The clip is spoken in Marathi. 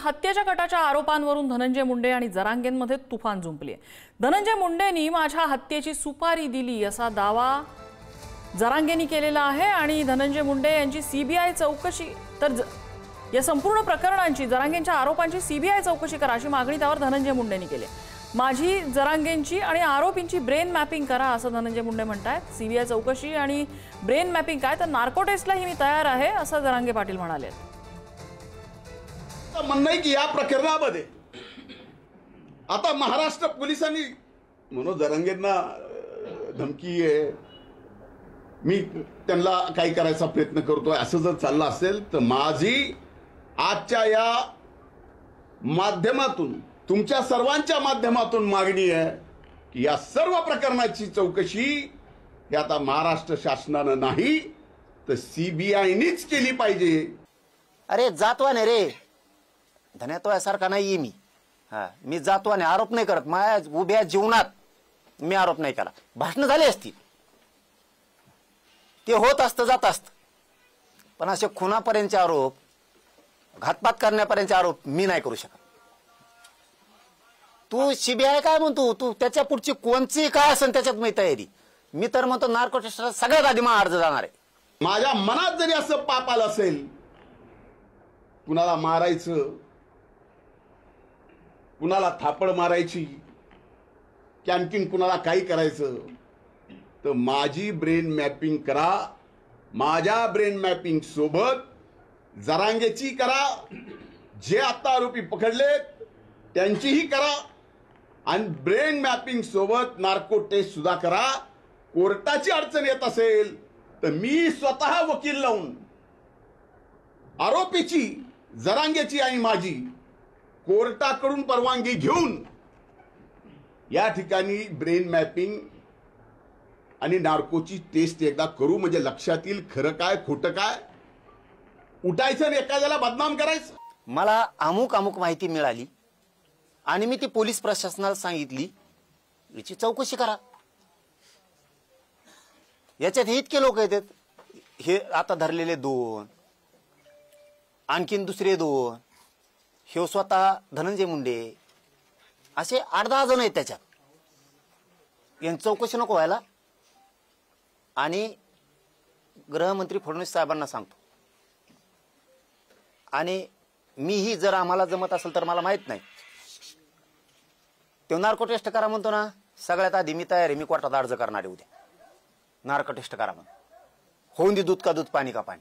हत्येच्या कटाच्या आरोपांवरून धनंजय मुंडे आणि जरांगेंमध्ये तुफान जुंपली। धनंजय मुंडेंनी माझ्या हत्येची सुपारी दिली असा दावा जरांगेंनी केलेला आहे आणि धनंजय मुंडे यांची सीबीआय चौकशी तर या संपूर्ण प्रकरणांची जरांगेंच्या आरोपांची सीबीआय चौकशी करा अशी मागणी त्यावर धनंजय मुंडेंनी केली। माझी जरांगेंची आणि आरोपींची ब्रेन मॅपिंग करा असं धनंजय मुंडे म्हणतात। सीबीआय चौकशी आणि ब्रेन मॅपिंग काय तर नार्को टेस्टलाही मी तयार आहे असं जरांगे पाटील म्हणाले। म्हणणं आहे की या प्रकरणामध्ये आता महाराष्ट्र पोलिसांनी मनोज जरांगेंना धमकी आहे, मी त्यांना काही करायचा प्रयत्न करतोय असं जर चाललं असेल तर माझी आजच्या या माध्यमातून तुमच्या सर्वांच्या माध्यमातून मागणी आहे की या सर्व प्रकरणाची चौकशी ही आता महाराष्ट्र शासनानं नाही तर सीबीआयनीच केली पाहिजे। अरे जातवाने रे धन्यत्वासारखा नाही मी। मी जातवाने आरोप नाही करत, माझ्या उभ्या जीवनात मी आरोप नाही केला। भाषण झाली असती ते होत असतं जात असतं, पण असे खुनापर्यंतचे आरोप घातपात करण्यापर्यंतचे आरोप मी नाही करू शकत। तू सीबीआय काय म्हणतो, तू त्याच्या पुढची कोणची काय असेल त्याच्यात मी तयारी। मी तर म्हणतो नार्को टेस्टला सगळ्यात आधी माझा अर्ज जाणार आहे। माझ्या मनात जरी असं पाप आलं असेल, कुणाला मारायचं, कुणाला थापड मारायची, की आणखीन कुणाला काही करायचं, तर माझी ब्रेन मॅपिंग करा। माझ्या ब्रेन मॅपिंग सोबत जरांगेची करा, जे आता आरोपी पकडलेत त्यांचीही करा, आणि ब्रेन मॅपिंग सोबत नार्को टेस्ट सुद्धा करा। कोर्टाची अडचण येत असेल तर मी स्वतः वकील लावून आरोपीची जरांगेची आणि माझी कोर्टाकडून परवानगी घेऊन या ठिकाणी ब्रेन मॅपिंग आणि नार्कोची टेस्ट एकदा करू, म्हणजे लक्षात येईल खरं काय खोटं काय। उठायचं आणि एखाद्याला बदनाम करायचं। मला अमुक अमुक माहिती मिळाली आणि मी ती पोलीस प्रशासनाला सांगितली, याची चौकशी करा। याच्यात इतके लोक येतात, हे आता धरलेले 2, आणखीन दुसरे 2, हे स्वतः धनंजय मुंडे, असे 8-10 जण आहेत त्याच्यात। यांची चौकशी नको व्हायला? आणि गृहमंत्री फडणवीस साहेबांना सांगतो, आणि मीही जर आम्हाला जमत असेल तर मला माहित नाही, तो नार्को टेस्ट करा म्हणतो ना, सगळ्यात आधी मी तयार आहे। मी कोर्टात अर्ज करणार आहे उद्या, नार्को टेस्ट करा म्हणून। होऊन दे दूध का दूध, पाणी का पाणी।